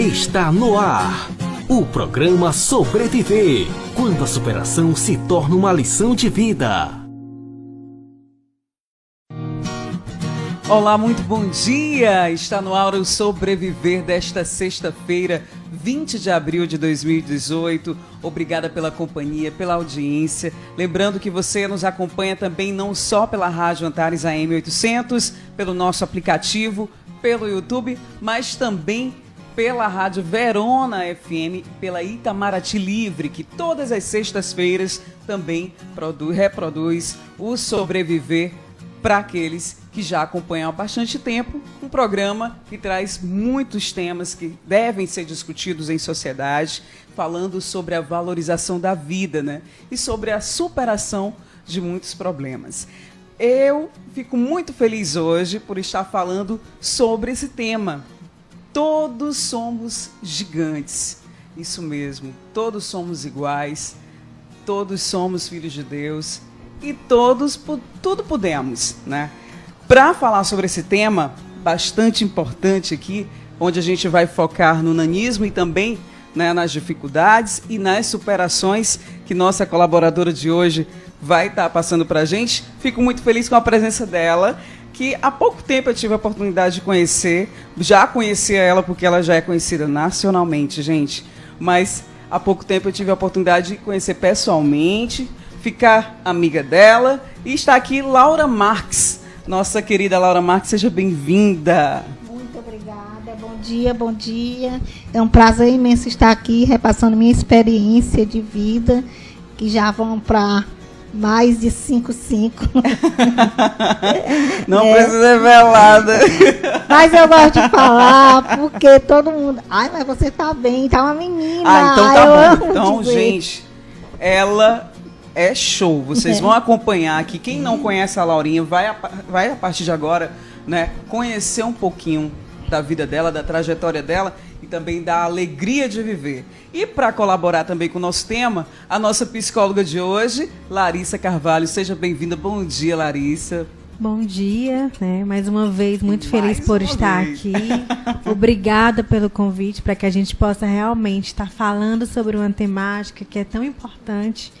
Está no ar. O programa Sobreviver. Quando a superação se torna uma lição de vida. Olá, muito bom dia! Está no ar o Sobreviver desta sexta-feira, 20 de abril de 2018. Obrigada pela companhia, pela audiência. Lembrando que você nos acompanha também não só pela Rádio Antares AM 800, pelo nosso aplicativo, pelo YouTube, mas também pela Rádio Verona FM, pela Itamaraty Livre, que todas as sextas-feiras também reproduz o Sobreviver para aqueles que já acompanham há bastante tempo, um programa que traz muitos temas que devem ser discutidos em sociedade, falando sobre a valorização da vida, né? E sobre a superação de muitos problemas. Eu fico muito feliz hoje por estar falando sobre esse tema. Todos somos gigantes. Isso mesmo, todos somos iguais, todos somos filhos de Deus e todos, tudo podemos, né? Para falar sobre esse tema bastante importante aqui, onde a gente vai focar no nanismo e também, né, nas dificuldades e nas superações que nossa colaboradora de hoje vai estar passando para a gente, fico muito feliz com a presença dela, que há pouco tempo eu tive a oportunidade de conhecer, já conhecia ela porque ela já é conhecida nacionalmente, gente, mas há pouco tempo eu tive a oportunidade de conhecer pessoalmente, ficar amiga dela, e está aqui Laura Marques. Nossa querida Laura Marques, seja bem-vinda. Muito obrigada, bom dia, bom dia. É um prazer imenso estar aqui repassando minha experiência de vida, que já vão para mais de 5. Não precisa revelada. Mas eu gosto de falar, porque todo mundo... Ai, mas você tá bem, tá uma menina. Então tá eu bom. Então, gente, ela é show. Vocês vão acompanhar aqui. Quem não conhece a Laurinha, vai a partir de agora, né, conhecer um pouquinho da vida dela, da trajetória dela e também da alegria de viver. E para colaborar também com o nosso tema, a nossa psicóloga de hoje, Larissa Carvalho. Seja bem-vinda. Bom dia, Larissa. Bom dia, né? Mais uma vez, muito feliz por estar aqui. Obrigada pelo convite, para que a gente possa realmente estar falando sobre uma temática que é tão importante.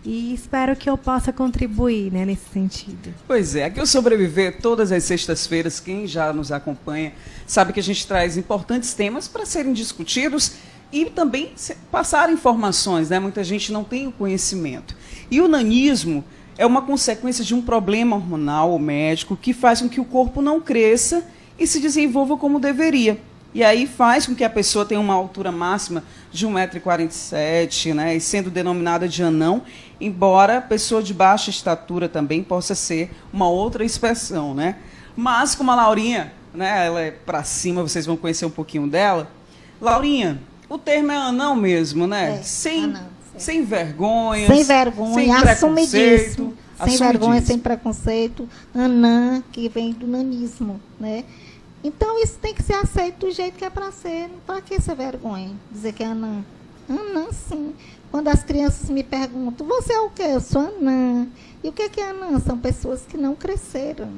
E espero que eu possa contribuir, né, nesse sentido. Pois é, aqui o Sobreviver, todas as sextas-feiras, quem já nos acompanha, sabe que a gente traz importantes temas para serem discutidos e também passar informações, né? Muita gente não tem o conhecimento. E o nanismo é uma consequência de um problema hormonal ou médico que faz com que o corpo não cresça e se desenvolva como deveria. E aí faz com que a pessoa tenha uma altura máxima de 1,47 m, né, e sendo denominada de anão, embora a pessoa de baixa estatura também possa ser uma outra expressão, né? Mas como a Laurinha, né, ela é para cima, vocês vão conhecer um pouquinho dela. Laurinha, o termo é anão mesmo, né? Sem vergonha. Sem vergonha, assumidíssimo. Sem vergonha, sem preconceito. Anã, que vem do nanismo, né? Então, isso tem que ser aceito do jeito que é para ser. Para que essa vergonha? Dizer que é anã. Anã, sim. Quando as crianças me perguntam, você é o quê? Eu sou anã. E o que é anã? São pessoas que não cresceram,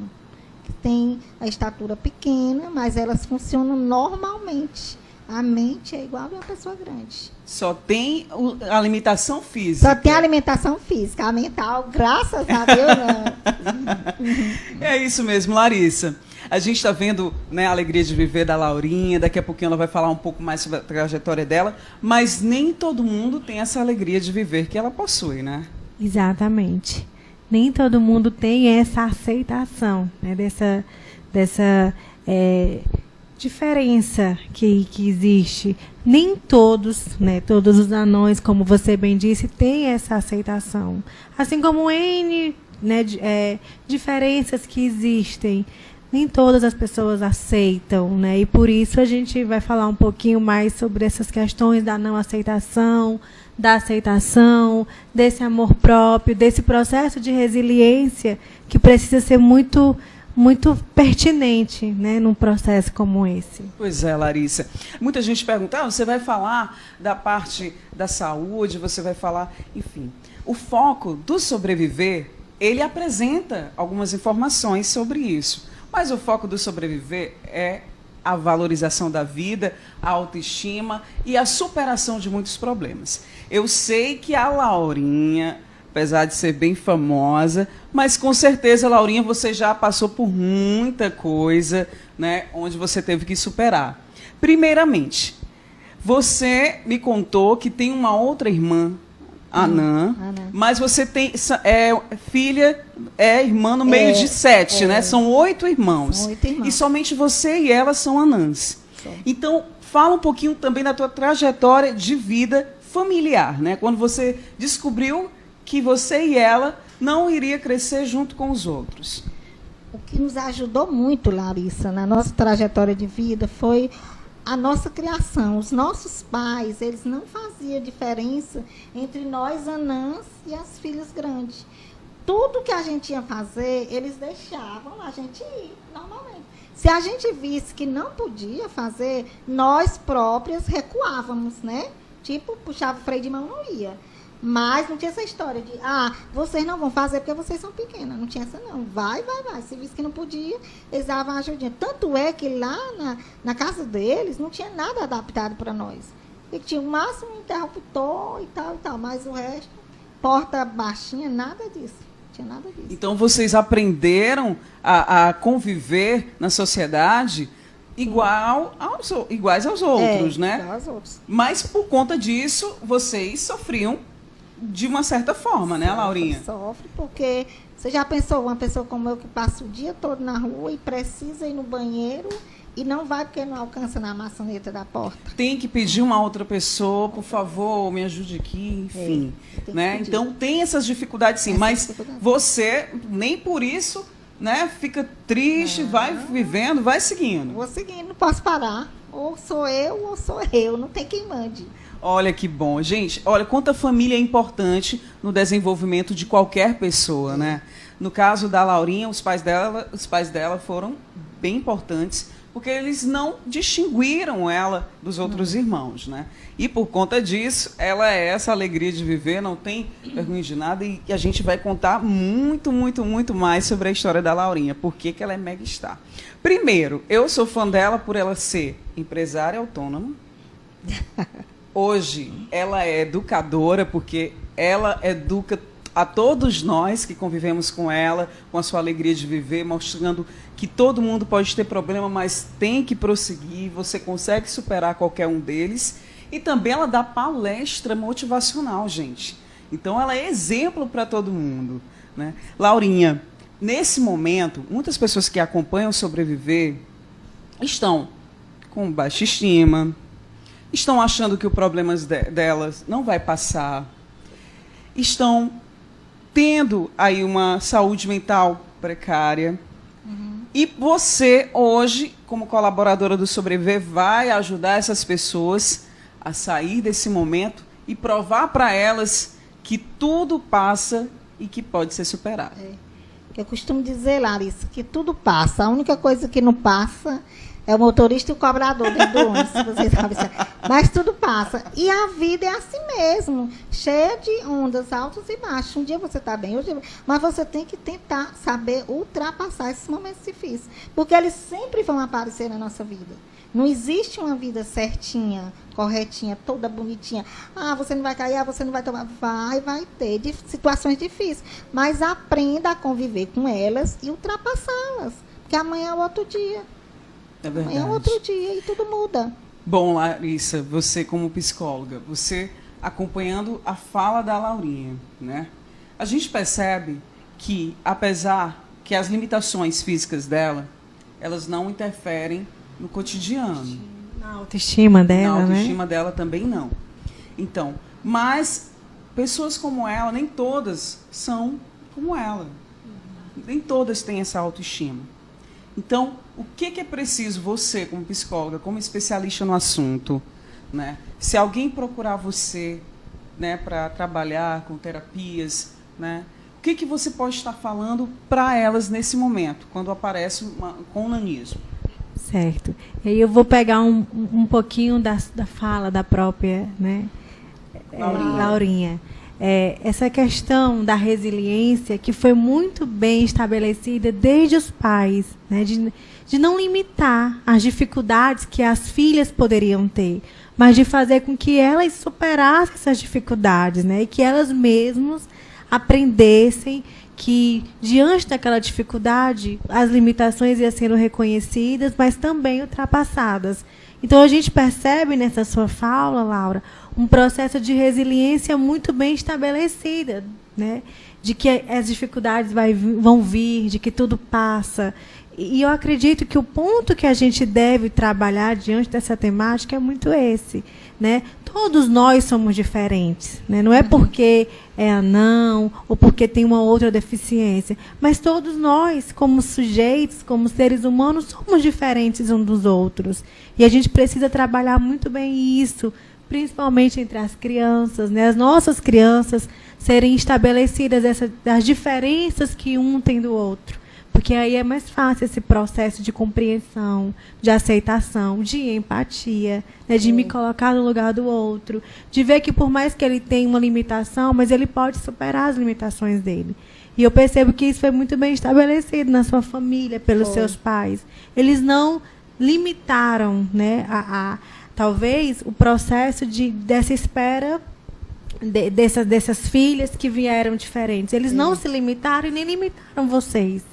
que têm a estatura pequena, mas elas funcionam normalmente. A mente é igual a uma pessoa grande. Só tem a limitação física. Só tem a alimentação física. A mental, graças a Deus, não. É isso mesmo, Larissa. A gente está vendo, né, a alegria de viver da Laurinha, daqui a pouquinho ela vai falar um pouco mais sobre a trajetória dela, mas nem todo mundo tem essa alegria de viver que ela possui, né? Exatamente. Nem todo mundo tem essa aceitação, né, dessa diferença que existe. Nem todos, né, todos os anões, como você bem disse, têm essa aceitação. Assim como N, né, diferenças que existem, nem todas as pessoas aceitam, né? E por isso a gente vai falar um pouquinho mais sobre essas questões da não aceitação, da aceitação, desse amor próprio, desse processo de resiliência que precisa ser muito pertinente, né, num processo como esse. Pois é, Larissa. Muita gente pergunta, você vai falar da parte da saúde, você vai falar... Enfim, o foco do Sobreviver, ele apresenta algumas informações sobre isso. Mas o foco do Sobreviver é a valorização da vida, a autoestima e a superação de muitos problemas. Eu sei que a Laurinha, apesar de ser bem famosa, mas com certeza, Laurinha, você já passou por muita coisa, né, onde você teve que superar. Primeiramente, você me contou que tem uma outra irmã, Anã, mas você tem irmã no meio de 7, né? São 8 irmãos. São 8 irmãos. E somente você e ela são anãs. Então, fala um pouquinho também da tua trajetória de vida familiar, né? Quando você descobriu que você e ela não iria crescer junto com os outros. O que nos ajudou muito, Larissa, na nossa trajetória de vida foi a nossa criação. Os nossos pais, eles não faziam diferença entre nós anãs e as filhas grandes. Tudo que a gente ia fazer, eles deixavam a gente ir normalmente. Se a gente visse que não podia fazer, nós próprias recuávamos, né? Tipo, puxava o freio de mão, não ia. Mas não tinha essa história de, vocês não vão fazer porque vocês são pequenas. Não tinha essa, não. Vai. Se visse que não podia, eles davam a ajudinha. Tanto é que lá na casa deles não tinha nada adaptado para nós. E tinha o máximo interruptor e tal. Mas o resto, porta baixinha, nada disso. Não tinha nada disso. Então vocês aprenderam a conviver na sociedade iguais aos outros, né? Igual aos outros. Mas por conta disso, vocês sofriam de uma certa forma, né, Laurinha? Sofre, porque você já pensou, uma pessoa como eu que passa o dia todo na rua e precisa ir no banheiro e não vai porque não alcança na maçaneta da porta. Tem que pedir uma outra pessoa, por favor, me ajude aqui, enfim. Né? Então tem essas dificuldades sim, mas você nem por isso, né, fica triste, vai vivendo, vai seguindo. Vou seguindo, não posso parar. Ou sou eu, não tem quem mande. Olha que bom. Gente, olha quanta família é importante no desenvolvimento de qualquer pessoa, né? No caso da Laurinha, os pais dela foram bem importantes, porque eles não distinguiram ela dos outros irmãos, né? E por conta disso, ela é essa alegria de viver, não tem vergonha de nada, e a gente vai contar muito, muito, muito mais sobre a história da Laurinha, por que ela é mega star. Primeiro, eu sou fã dela por ela ser empresária autônoma. Hoje, ela é educadora, porque ela educa a todos nós que convivemos com ela, com a sua alegria de viver, mostrando que todo mundo pode ter problema, mas tem que prosseguir, você consegue superar qualquer um deles. E também ela dá palestra motivacional, gente. Então, ela é exemplo para todo mundo, né? Laurinha, nesse momento, muitas pessoas que acompanham Sobreviver estão com baixa estima, estão achando que o problema delas não vai passar, estão tendo aí uma saúde mental precária. E você, hoje, como colaboradora do Sobreviver, vai ajudar essas pessoas a sair desse momento e provar para elas que tudo passa e que pode ser superado. Eu costumo dizer, Larissa, que tudo passa. A única coisa que não passa é o motorista e o cobrador dentro do ônibus, se vocês sabem. Mas tudo passa. E a vida é assim mesmo, cheia de ondas altas e baixas. Um dia você está bem, mas você tem que tentar saber ultrapassar esses momentos difíceis. Porque eles sempre vão aparecer na nossa vida. Não existe uma vida certinha, corretinha, toda bonitinha. Você não vai cair, você não vai tomar. Vai ter situações difíceis. Mas aprenda a conviver com elas e ultrapassá-las. Porque amanhã é outro dia. É verdade. Amanhã é outro dia e tudo muda. Bom, Larissa, você como psicóloga, você acompanhando a fala da Laurinha, né? A gente percebe que, apesar que as limitações físicas dela, elas não interferem no cotidiano. Na autoestima dela, né? Na autoestima dela também não. Então, mas pessoas como ela, nem todas são como ela. Nem todas têm essa autoestima. Então, o que é preciso você, como psicóloga, como especialista no assunto, né? Se alguém procurar você, né, para trabalhar com terapias, né, o que você pode estar falando para elas nesse momento, quando aparece com o nanismo? Certo. E aí eu vou pegar um pouquinho da fala da própria, né, Laurinha. essa questão da resiliência que foi muito bem estabelecida desde os pais, né, de não limitar as dificuldades que as filhas poderiam ter, mas de fazer com que elas superassem essas dificuldades, né, e que elas mesmas aprendessem que, diante daquela dificuldade, as limitações iam sendo reconhecidas, mas também ultrapassadas. Então, a gente percebe nessa sua fala, Laura, um processo de resiliência muito bem estabelecida, né? De que as dificuldades vão vir, de que tudo passa. E eu acredito que o ponto que a gente deve trabalhar diante dessa temática é muito esse, né? Todos nós somos diferentes, né? Não é porque é anão ou porque tem uma outra deficiência, mas todos nós, como sujeitos, como seres humanos, somos diferentes uns dos outros. E a gente precisa trabalhar muito bem isso, principalmente entre as crianças, né? As nossas crianças serem estabelecidas as diferenças que um tem do outro. Porque aí é mais fácil esse processo de compreensão, de aceitação, de empatia, né, de me colocar no lugar do outro, de ver que por mais que ele tenha uma limitação, mas ele pode superar as limitações dele. E eu percebo que isso foi muito bem estabelecido na sua família, pelos seus pais. Eles não limitaram, né, talvez o processo dessa espera dessas filhas que vieram diferentes. Eles não se limitaram e nem limitaram vocês.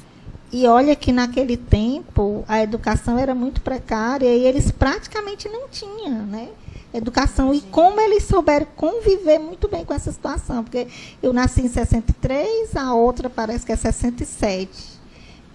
E olha que naquele tempo a educação era muito precária e eles praticamente não tinham, né, educação. E como eles souberam conviver muito bem com essa situação. Porque eu nasci em 63, a outra parece que é 67.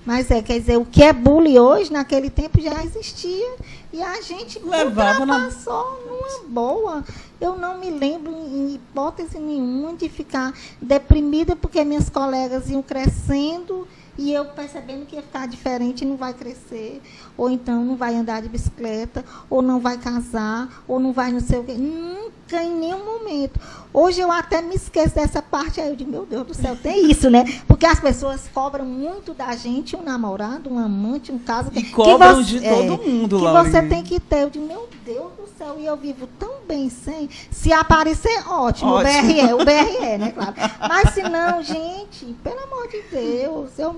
Mas quer dizer, o que é bullying hoje, naquele tempo já existia. E a gente ultrapassou numa boa. Eu não me lembro, em hipótese nenhuma, de ficar deprimida porque minhas colegas iam crescendo e eu percebendo que ia ficar diferente e não vai crescer, ou então não vai andar de bicicleta, ou não vai casar, ou não vai não sei o quê. Nunca, em nenhum momento. Hoje eu até me esqueço dessa parte, aí eu digo, meu Deus do céu, tem isso, né? Porque as pessoas cobram muito da gente, um namorado, um amante, um caso. E cobram de todo mundo, Laurinha. Que você tem que ter. Eu digo, meu Deus do céu, e eu vivo tão bem sem. Se aparecer, ótimo. O BRE, né, claro. Mas se não, gente, pelo amor de Deus, eu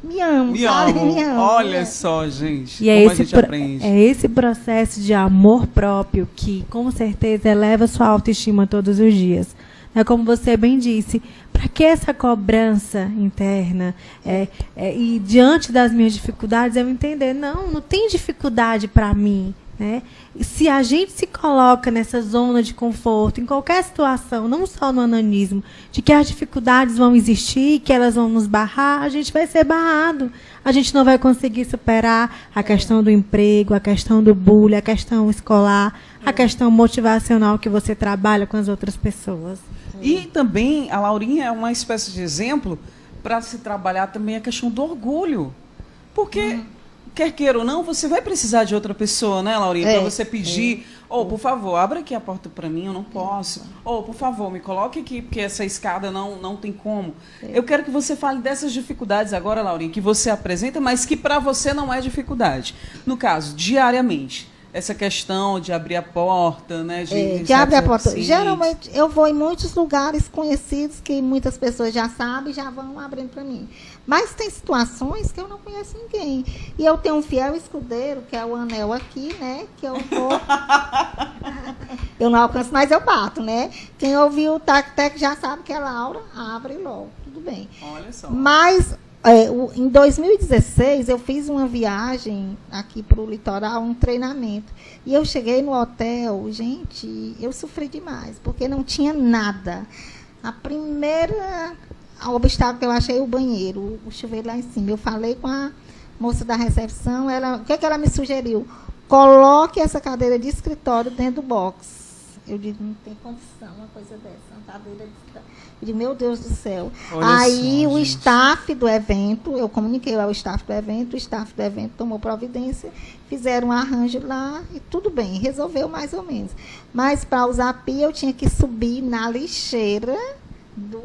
me amo, sabe? Me amo. Olha só, gente, e como a gente aprende. É esse processo de amor próprio que, com certeza, eleva sua autoestima todos os dias. É como você bem disse, para que essa cobrança interna? E diante das minhas dificuldades, eu entender, não tem dificuldade para mim. Né? Se a gente se coloca nessa zona de conforto, em qualquer situação, não só no ananismo, de que as dificuldades vão existir, que elas vão nos barrar, a gente vai ser barrado. A gente não vai conseguir superar a questão do emprego, a questão do bullying, a questão escolar, a questão motivacional que você trabalha com as outras pessoas. E também a Laurinha é uma espécie de exemplo para se trabalhar também a questão do orgulho. Porque quer queira ou não, você vai precisar de outra pessoa, né, Laurinha? Para você pedir, por favor, abra aqui a porta para mim, eu não posso. Por favor, me coloque aqui, porque essa escada não tem como. Eu quero que você fale dessas dificuldades agora, Laurinha, que você apresenta, mas que para você não é dificuldade. No caso, diariamente, essa questão de abrir a porta, né? De abrir a porta. Geralmente, eu vou em muitos lugares conhecidos que muitas pessoas já sabem e já vão abrindo para mim. Mas tem situações que eu não conheço ninguém. E eu tenho um fiel escudeiro, que é o anel aqui, né? Que eu vou... eu não alcanço, mas eu bato, né? Quem ouviu o tac-tac já sabe que é Laura, abre logo, tudo bem. Olha só. Mas... em 2016, eu fiz uma viagem aqui para o litoral, um treinamento. E eu cheguei no hotel, gente, eu sofri demais, porque não tinha nada. A primeira obstáculo que eu achei, o banheiro, o chuveiro lá em cima. Eu falei com a moça da recepção, o que ela me sugeriu? Coloque essa cadeira de escritório dentro do box. Eu digo, não tem condição uma coisa dessa, uma cadeira de escritório. Eu digo, meu Deus do céu. Olha aí só, o gente. staff do evento, eu comuniquei ao staff do evento, o staff do evento tomou providência, fizeram um arranjo lá e tudo bem, resolveu mais ou menos. Mas para usar a pia eu tinha que subir na lixeira do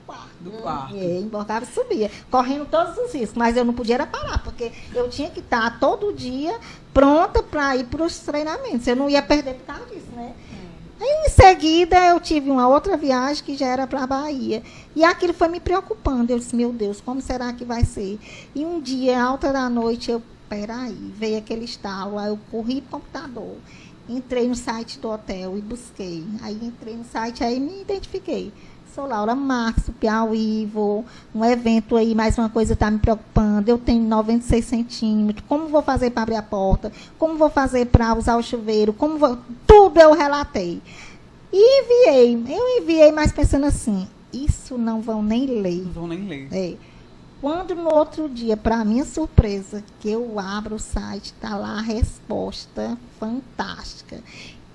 quarto. Emborcava e subia, correndo todos os riscos, mas eu não podia era parar, porque eu tinha que estar todo dia pronta para ir para os treinamentos. Eu não ia perder por causa disso, né? Aí, em seguida, eu tive uma outra viagem que já era para a Bahia. E aquilo foi me preocupando. Eu disse, meu Deus, como será que vai ser? E um dia, alta da noite, peraí, veio aquele estalo. Aí eu corri para o computador. Entrei no site do hotel e busquei. Aí entrei no site, aí me identifiquei. Sou Laura Marques, do Piauí, vou um evento aí, mais uma coisa está me preocupando. Eu tenho 96 centímetros. Como vou fazer para abrir a porta? Como vou fazer para usar o chuveiro? Tudo eu relatei. E enviei. Eu enviei, mas pensando assim, isso não vão nem ler. Não vão nem ler. É. Quando no outro dia, para minha surpresa, que eu abro o site, está lá a resposta fantástica.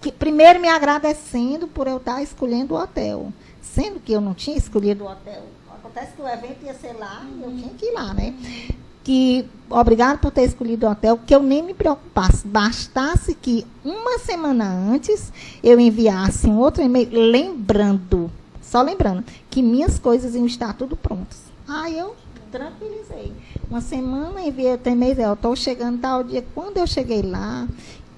Que, primeiro me agradecendo por eu estar escolhendo o hotel. Sendo que eu não tinha escolhido o hotel. Acontece que o evento ia ser lá e eu tinha que ir lá, né? Que, obrigado por ter escolhido o hotel, que eu nem me preocupasse. Bastasse que uma semana antes eu enviasse um outro e-mail só lembrando, que minhas coisas iam estar tudo prontas. Aí eu tranquilizei. Uma semana enviei outro e-mail, eu estou chegando tal dia. Quando eu cheguei lá,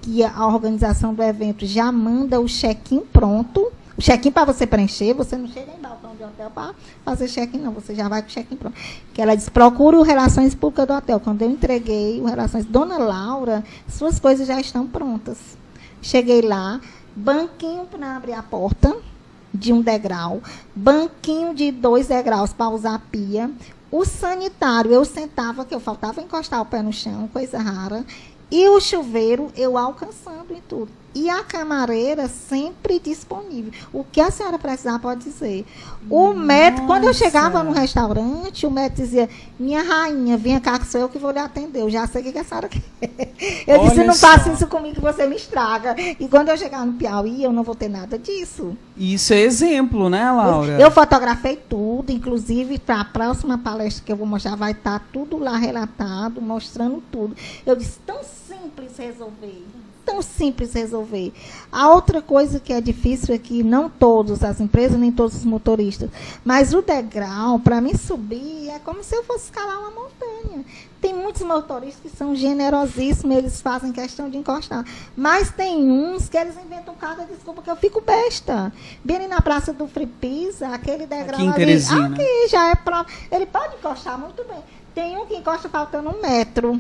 que a organização do evento já manda o check-in pronto. O check-in para você preencher, você não chega em balcão de hotel para fazer check-in, não. Você já vai com o check-in pronto. Que ela diz, procura o Relações Públicas do hotel. Quando eu entreguei o Relações, Dona Laura, suas coisas já estão prontas. Cheguei lá, banquinho para abrir a porta, de 1 degrau, banquinho de 2 degraus para usar a pia. O sanitário, eu sentava, que eu faltava encostar o pé no chão, coisa rara. E o chuveiro, eu alcançando em tudo. E a camareira sempre disponível. O que a senhora precisar pode dizer. O médico, quando eu chegava no restaurante, o médico dizia, minha rainha, venha cá que sou eu que vou lhe atender. Eu já sei o que a senhora quer. Eu disse, não faça isso comigo que você me estraga. E quando eu chegar no Piauí, eu não vou ter nada disso. Isso é exemplo, né, Laura? Eu fotografei tudo, inclusive para a próxima palestra que eu vou mostrar, vai estar tudo lá relatado, mostrando tudo. Eu disse, tão simples resolver. Tão simples resolver. A outra coisa que é difícil é que não todas as empresas, nem todos os motoristas, mas o degrau, para mim subir, é como se eu fosse escalar uma montanha. Tem muitos motoristas que são generosíssimos, eles fazem questão de encostar. Mas tem uns que eles inventam cada desculpa que eu fico besta. Bem ali na Praça do Frei Pisa, aquele degrau aqui em ali, Teresina. aqui já é pronto. Ele pode encostar muito bem. Tem um que encosta faltando 1 metro.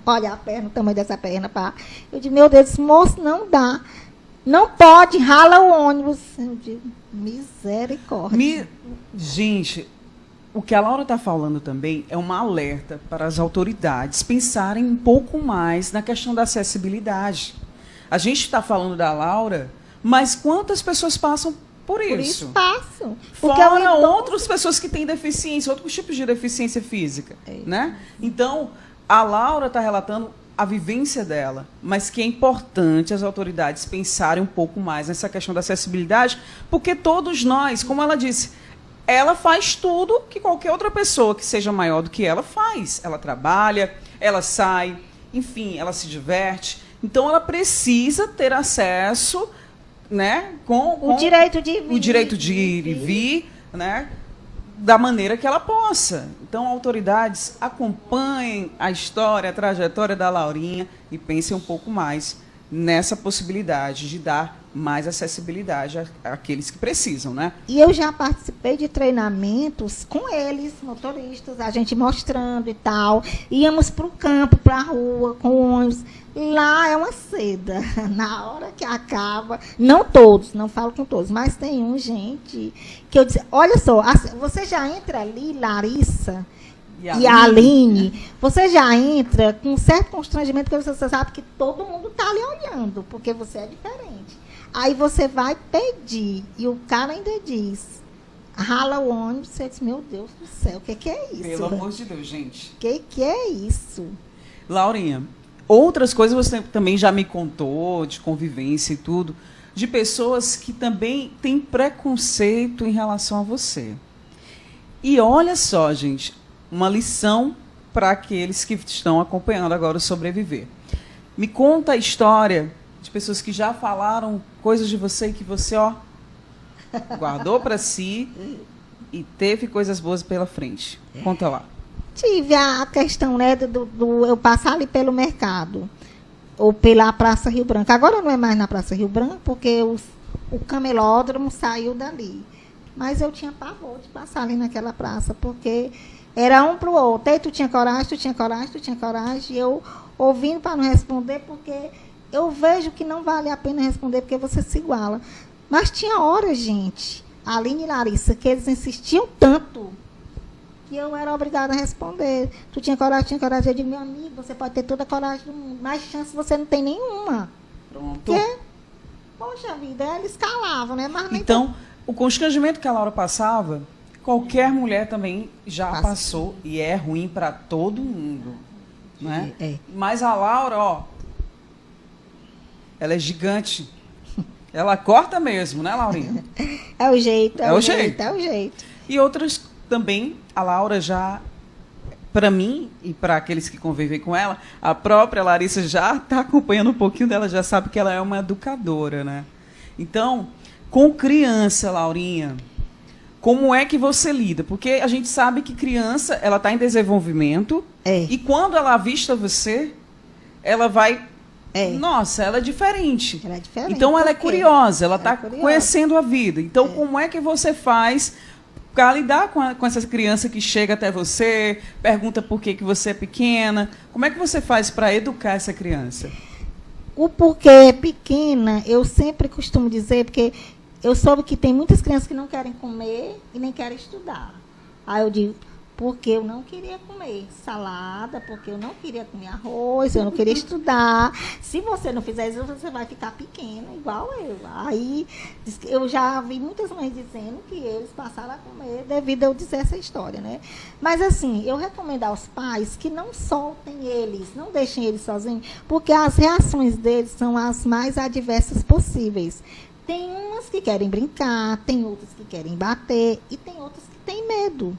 Olha a perna, o tamanho dessa perna. Pá. Eu digo, meu Deus, moço, não dá. Não pode, rala o ônibus. Eu digo, misericórdia. Gente, o que a Laura está falando também é uma alerta para as autoridades pensarem um pouco mais na questão da acessibilidade. A gente está falando da Laura, mas quantas pessoas passam por isso? Passo. Fora outras pessoas que têm deficiência, outros tipos de deficiência física. Né? Então, a Laura está relatando a vivência dela, mas que é importante as autoridades pensarem um pouco mais nessa questão da acessibilidade, porque todos nós, como ela disse, ela faz tudo que qualquer outra pessoa que seja maior do que ela faz. Ela trabalha, ela sai, enfim, ela se diverte. Então, ela precisa ter acesso, né, com o direito de vir, o direito de ir e vir, né, da maneira que ela possa. Então, autoridades, acompanhem a história, a trajetória da Laurinha e pensem um pouco mais nessa possibilidade de dar mais acessibilidade àqueles que precisam, né? E eu já participei de treinamentos com eles, motoristas, a gente mostrando e tal. Íamos para o campo, para a rua, com ônibus. Lá é uma seda. Na hora que acaba, não todos, não falo com todos, mas tem gente que eu disse, olha só, você já entra ali, Larissa e a Aline, você já entra com um certo constrangimento, porque você sabe que todo mundo está ali olhando, porque você é diferente. Aí você vai pedir, e o cara ainda diz, rala o ônibus, você diz, meu Deus do céu, o que é isso? Pelo amor de Deus, gente. O que é isso? Laurinha, outras coisas você também já me contou, de convivência e tudo, de pessoas que também têm preconceito em relação a você. E olha só, gente, uma lição para aqueles que estão acompanhando agora o Sobreviver. Me conta a história de pessoas que já falaram coisas de você que você, guardou para si e teve coisas boas pela frente. Conta lá. Tive a questão, né, do eu passar ali pelo mercado, ou pela Praça Rio Branco. Agora não é mais na Praça Rio Branco, porque o camelódromo saiu dali. Mas eu tinha pavor de passar ali naquela praça, porque era um para o outro. Aí tu tinha coragem, e eu ouvindo para não responder, porque eu vejo que não vale a pena responder, porque você se iguala. Mas tinha horas, gente, Aline e Larissa, que eles insistiam tanto, que eu era obrigada a responder. Tu tinha coragem. Eu digo, meu amigo, você pode ter toda a coragem do mundo, mas chance você não tem nenhuma. Pronto. Porque, poxa vida, eles calavam, né? Mas nem Então, o constrangimento que a Laura passava, qualquer mulher também já passou, e é ruim para todo mundo, né? Mas a Laura, ó, ela é gigante. Ela corta mesmo, né, Laurinha? É o jeito. É o jeito. É o jeito. E outras também, a Laura já, para mim e para aqueles que convivem com ela, a própria Larissa já está acompanhando um pouquinho dela, já sabe que ela é uma educadora, né? Então, com criança, Laurinha, como é que você lida? Porque a gente sabe que criança, ela está em desenvolvimento, e quando ela avista você, ela vai... Nossa, ela é diferente. Ela é diferente. Então, ela é curiosa, ela está conhecendo a vida. Então, como é que você faz para lidar com essa criança que chega até você, pergunta por que você é pequena? Como é que você faz para educar essa criança? O porquê é pequena, eu sempre costumo dizer, porque eu soube que tem muitas crianças que não querem comer e nem querem estudar. Aí eu digo, porque eu não queria comer salada, porque eu não queria comer arroz, eu não queria estudar. Se você não fizer isso, você vai ficar pequena, igual eu. Aí eu já vi muitas mães dizendo que eles passaram a comer devido a eu dizer essa história, né? Mas assim, eu recomendo aos pais que não soltem eles, não deixem eles sozinhos, porque as reações deles são as mais adversas possíveis. Tem umas que querem brincar, tem outras que querem bater e tem outras que têm medo.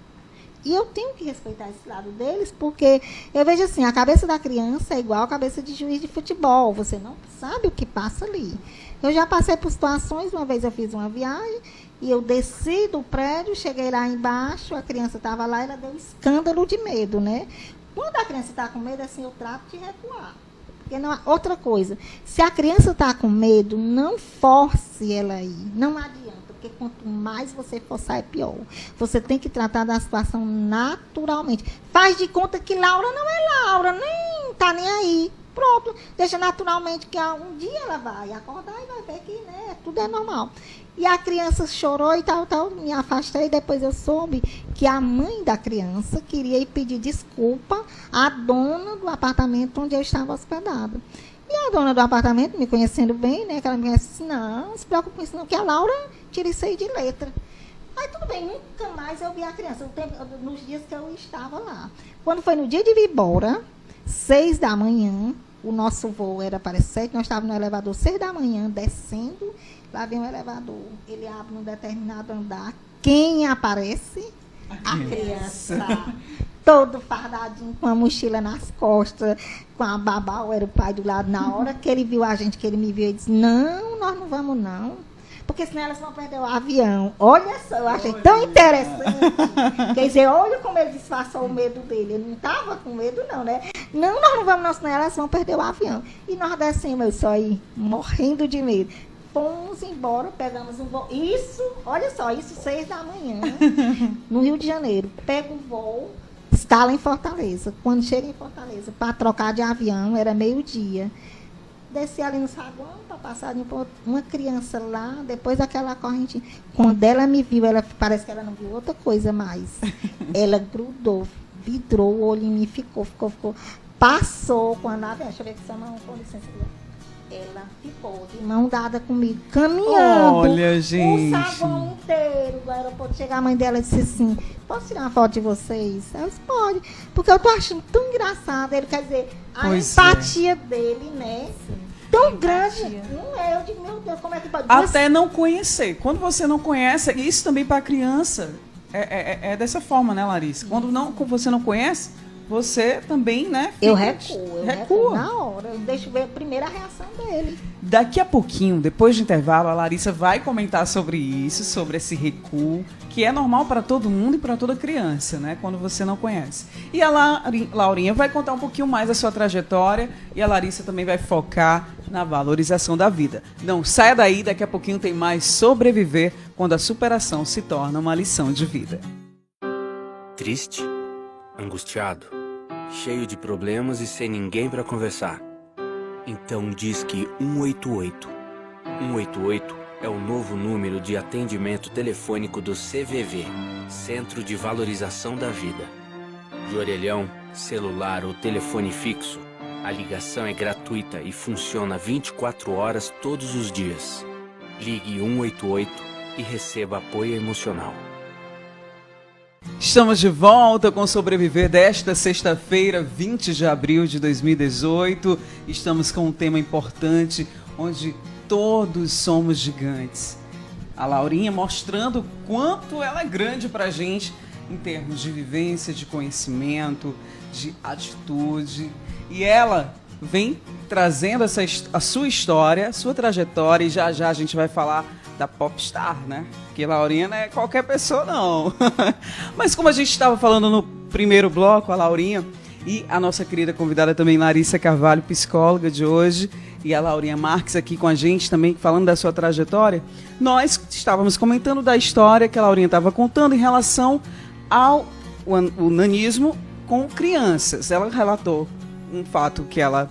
E eu tenho que respeitar esse lado deles, porque eu vejo assim, a cabeça da criança é igual a cabeça de juiz de futebol. Você não sabe o que passa ali. Eu já passei por situações, uma vez eu fiz uma viagem, e eu desci do prédio, cheguei lá embaixo, a criança estava lá, ela deu escândalo de medo, né? Quando a criança está com medo, assim, eu trato de recuar. Porque não, outra coisa, se a criança está com medo, não force ela a ir, não adianta. Porque quanto mais você forçar, é pior. Você tem que tratar da situação naturalmente. Faz de conta que Laura não é Laura, nem tá nem aí. Pronto, deixa naturalmente que um dia ela vai acordar e vai ver que, né, tudo é normal. E a criança chorou e tal, me afastei. Depois eu soube que a mãe da criança queria ir pedir desculpa à dona do apartamento onde eu estava hospedada. E a dona do apartamento, me conhecendo bem, né, que ela me conhece, disse, não se preocupe com isso não, que a Laura tira isso aí de letra. Aí tudo bem, nunca mais eu vi a criança, nos dias que eu estava lá. Quando foi no dia de vir embora, 6 da manhã, o nosso voo era para 7, nós estávamos no elevador 6 da manhã, descendo, lá vem o elevador, ele abre num determinado andar, quem aparece? A criança. Todo fardadinho, com a mochila nas costas, com a babá, ou era o pai do lado. Na hora que ele viu a gente, que ele me viu, ele disse, não, nós não vamos não, porque senão elas vão perder o avião. Olha só, eu achei tão interessante. Quer dizer, olha como ele disfarçou o medo dele. Ele não estava com medo não, né? Não, nós não vamos não, senão elas vão perder o avião. E nós descemos, eu só aí, morrendo de medo. Fomos embora, pegamos um voo. Isso, olha só, isso 6 da manhã, no Rio de Janeiro. Pega um voo, escala em Fortaleza. Quando chega em Fortaleza, para trocar de avião, era meio-dia. Desci ali no saguão, para passar de uma criança lá, depois daquela corrente. Quando ela me viu, ela parece que ela não viu outra coisa mais. Ela grudou, vidrou o olho em mim, ficou. Passou quando ela... Deixa eu ver que essa mão, com licença. Ela ficou de mão dada comigo, caminhando. Olha, gente. O saguão inteiro do aeroporto. Chega a mãe dela e disse assim, posso tirar uma foto de vocês? Eu disse, pode. Porque eu tô achando tão engraçado. Ele quer dizer, a empatia dele, né? Tão grande. Não é, eu digo, meu Deus, como é que pode? Até não conhecer. Quando você não conhece, isso também para criança é dessa forma, né, Larissa? Quando você não conhece, você também, né? Eu recuo na hora. Eu deixo ver a primeira reação dele. Daqui a pouquinho, depois do intervalo, a Larissa vai comentar sobre isso, sobre esse recuo, que é normal para todo mundo e para toda criança, né? Quando você não conhece. E a Laurinha vai contar um pouquinho mais da sua trajetória e a Larissa também vai focar na valorização da vida. Não saia daí, daqui a pouquinho tem mais Sobreviver quando a superação se torna uma lição de vida. Triste, angustiado, cheio de problemas e sem ninguém para conversar. Então disque 188. 188 é o novo número de atendimento telefônico do CVV, Centro de Valorização da Vida. De orelhão, celular ou telefone fixo, a ligação é gratuita e funciona 24 horas todos os dias. Ligue 188 e receba apoio emocional. Estamos de volta com Sobreviver desta sexta-feira, 20 de abril de 2018. Estamos com um tema importante, onde todos somos gigantes. A Laurinha mostrando o quanto ela é grande pra gente em termos de vivência, de conhecimento, de atitude. E ela vem trazendo a sua história, a sua trajetória, e já a gente vai falar da popstar, né? Porque Laurinha não é qualquer pessoa, não. Mas como a gente estava falando no primeiro bloco, a Laurinha e a nossa querida convidada também, Larissa Carvalho, psicóloga de hoje, e a Laurinha Marques aqui com a gente também, falando da sua trajetória, nós estávamos comentando da história que a Laurinha estava contando em relação ao nanismo com crianças. Ela relatou um fato que ela,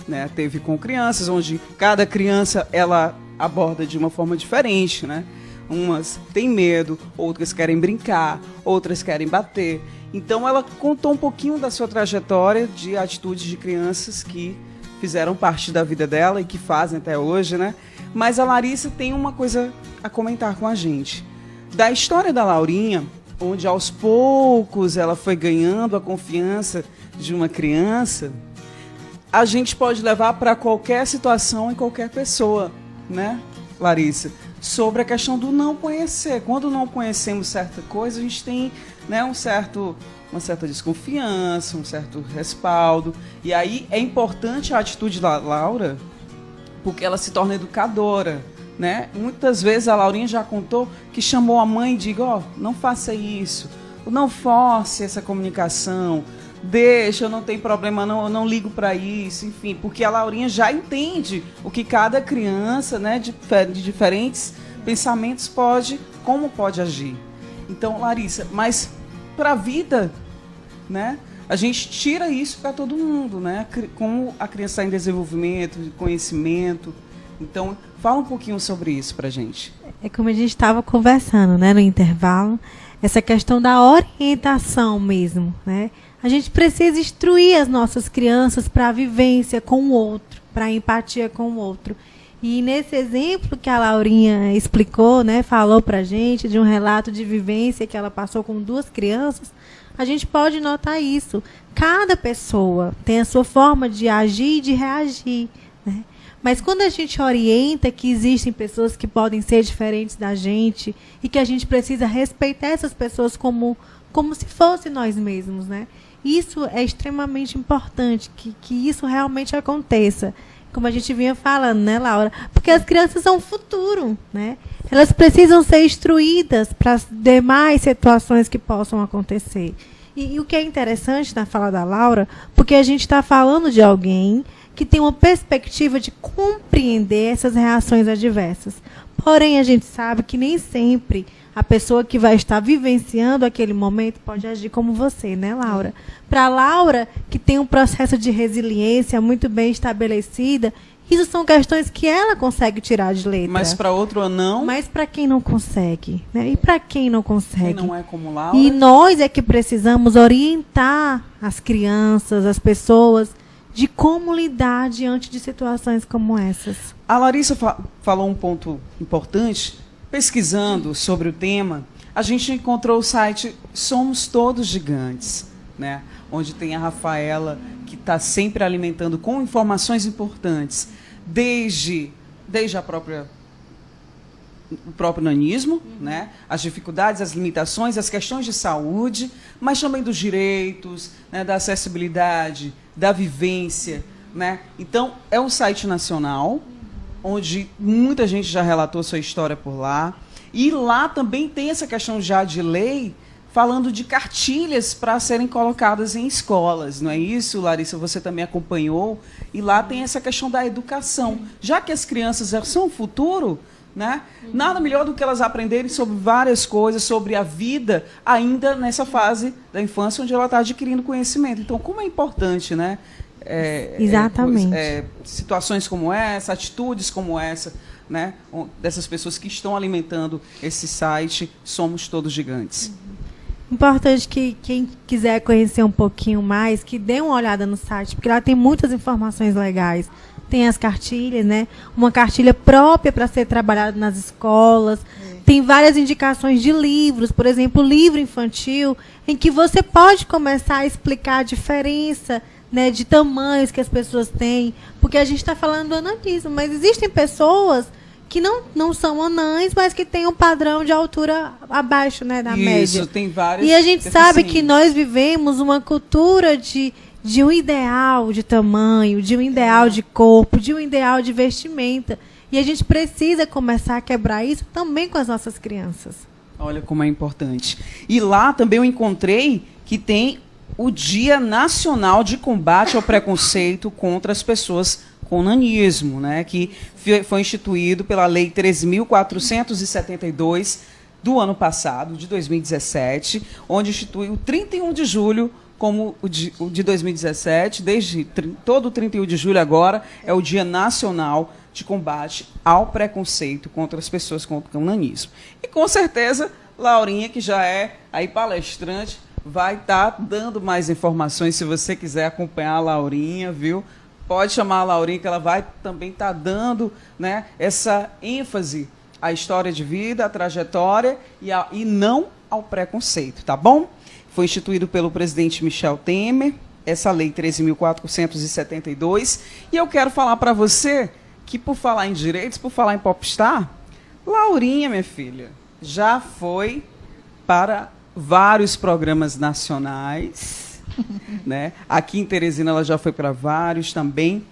né, teve com crianças, onde cada criança ela aborda de uma forma diferente, né? Umas têm medo, outras querem brincar, outras querem bater. Então ela contou um pouquinho da sua trajetória de atitudes de crianças que fizeram parte da vida dela e que fazem até hoje, né? Mas a Larissa tem uma coisa a comentar com a gente. Da história da Laurinha, onde aos poucos ela foi ganhando a confiança de uma criança, a gente pode levar para qualquer situação e qualquer pessoa, né, Larissa? Sobre a questão do não conhecer. Quando não conhecemos certa coisa, a gente tem, né, uma certa desconfiança, um certo respaldo. E aí é importante a atitude da Laura, porque ela se torna educadora, né? Muitas vezes a Laurinha já contou que chamou a mãe e disse, não faça isso, não force essa comunicação, deixa, eu não tenho problema, eu não ligo para isso, enfim, porque a Laurinha já entende o que cada criança, né, de diferentes pensamentos como pode agir. Então, Larissa, mas para a vida, né, a gente tira isso para todo mundo, né, como a criança está em desenvolvimento, de conhecimento. Então, fala um pouquinho sobre isso para a gente. É como a gente estava conversando, né, no intervalo, essa questão da orientação mesmo, né? A gente precisa instruir as nossas crianças para a vivência com o outro, para a empatia com o outro. E nesse exemplo que a Laurinha explicou, né, falou para a gente de um relato de vivência que ela passou com 2 crianças, a gente pode notar isso. Cada pessoa tem a sua forma de agir e de reagir, né? Mas quando a gente orienta que existem pessoas que podem ser diferentes da gente e que a gente precisa respeitar essas pessoas como se fossem nós mesmos, né? Isso é extremamente importante, que isso realmente aconteça. Como a gente vinha falando, né, Laura? Porque as crianças são o futuro, né? Elas precisam ser instruídas para as demais situações que possam acontecer. E o que é interessante na fala da Laura, porque a gente está falando de alguém que tem uma perspectiva de compreender essas reações adversas. Porém, a gente sabe que nem sempre a pessoa que vai estar vivenciando aquele momento pode agir como você, né, Laura? Para a Laura, que tem um processo de resiliência muito bem estabelecida, isso são questões que ela consegue tirar de letra. Mas para outro não. Mas para quem não consegue, né? E para quem não consegue? Quem não é como Laura. E nós é que precisamos orientar as crianças, as pessoas, de como lidar diante de situações como essas. A Larissa falou um ponto importante. Pesquisando sobre o tema, a gente encontrou o site Somos Todos Gigantes, né? Onde tem a Rafaela, que está sempre alimentando com informações importantes, desde o próprio nanismo, né? As dificuldades, as limitações, as questões de saúde, mas também dos direitos, né? Da acessibilidade, da vivência, né? Então, é um site nacional, onde muita gente já relatou sua história por lá. E lá também tem essa questão já de lei falando de cartilhas para serem colocadas em escolas, não é isso, Larissa? Você também acompanhou, e lá tem essa questão da educação. Já que as crianças são o futuro, né? Nada melhor do que elas aprenderem sobre várias coisas, sobre a vida, ainda nessa fase da infância, onde ela está adquirindo conhecimento. Então, como é importante, né? Exatamente. Situações como essa, atitudes como essa, né? Dessas pessoas que estão alimentando esse site, Somos Todos Gigantes. Importante que quem quiser conhecer um pouquinho mais, que dê uma olhada no site, porque lá tem muitas informações legais. Tem as cartilhas, né? Uma cartilha própria para ser trabalhada nas escolas. Tem várias indicações de livros, por exemplo, livro infantil, em que você pode começar a explicar a diferença, né, de tamanhos que as pessoas têm, porque a gente está falando do ananismo, mas existem pessoas que não são anãs, mas que têm um padrão de altura abaixo, né, da média. Isso, tem várias. E a gente sabe que nós vivemos uma cultura de um ideal de tamanho, de um ideal de corpo, de um ideal de vestimenta. E a gente precisa começar a quebrar isso também com as nossas crianças. Olha como é importante. E lá também eu encontrei que tem o Dia Nacional de Combate ao Preconceito contra as pessoas com nanismo, né, que foi instituído pela Lei 13.472 do ano passado, de 2017, onde institui o 31 de julho como o de 2017, desde todo 31 de julho agora, é o Dia Nacional de Combate ao Preconceito contra as pessoas com nanismo. E com certeza, Laurinha, que já é aí palestrante, vai estar dando mais informações, se você quiser acompanhar a Laurinha, viu? Pode chamar a Laurinha, que ela vai também estar dando, né, essa ênfase à história de vida, à trajetória e não ao preconceito, tá bom? Foi instituído pelo presidente Michel Temer, essa lei 13.472, e eu quero falar para você que, por falar em direitos, por falar em popstar, Laurinha, minha filha, já foi para vários programas nacionais, né? Aqui em Teresina ela já foi para vários também,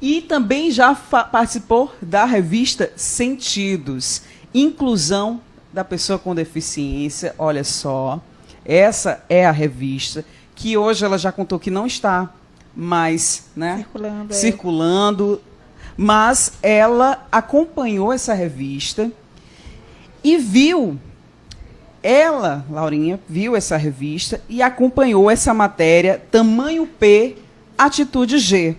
e também já participou da revista Sentidos, inclusão da pessoa com deficiência. Olha só, essa é a revista que hoje ela já contou que não está mais, né, circulando, mas ela acompanhou essa revista e viu. Ela, Laurinha, viu essa revista e acompanhou essa matéria Tamanho P, Atitude G,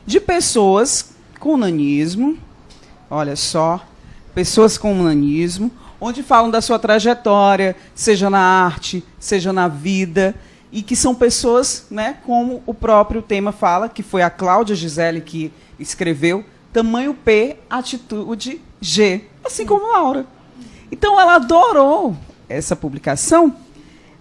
de pessoas com nanismo, olha só, pessoas com nanismo, onde falam da sua trajetória, seja na arte, seja na vida, e que são pessoas, né, como o próprio tema fala, que foi a Cláudia Gisele que escreveu, Tamanho P, Atitude G, assim como Laura. Então ela adorou essa publicação.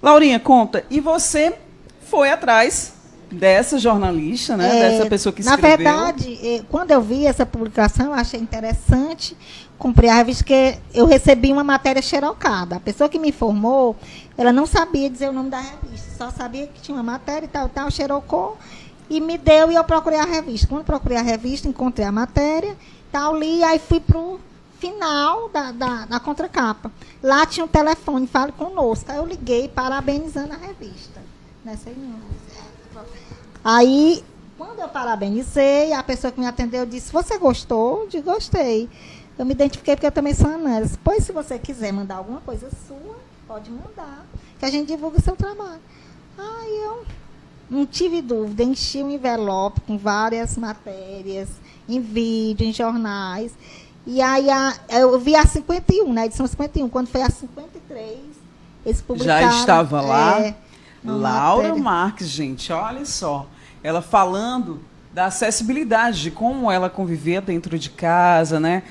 Laurinha, conta, e você foi atrás dessa jornalista, né, dessa pessoa que escreveu. Na verdade, quando eu vi essa publicação, eu achei interessante, comprei a revista, porque eu recebi uma matéria xerocada. A pessoa que me informou, ela não sabia dizer o nome da revista, só sabia que tinha uma matéria e tal, xerocou, e me deu, e eu procurei a revista. Quando procurei a revista, encontrei a matéria, tal, li, aí fui pro final da contracapa. Lá tinha um telefone, fale conosco. Aí eu liguei parabenizando a revista. Aí, quando eu parabenizei, a pessoa que me atendeu disse, você gostou? Eu disse, gostei. Eu me identifiquei porque eu também sou anã. Pois, se você quiser mandar alguma coisa sua, pode mandar, que a gente divulga o seu trabalho. Aí eu não tive dúvida, enchi um envelope com várias matérias, em vídeo, em jornais. E aí eu vi a 51, na edição 51, quando foi a 53, eles publicaram. Já estava lá, Laura matéria. Marques, gente, olha só, ela falando da acessibilidade, de como ela convivia dentro de casa, né?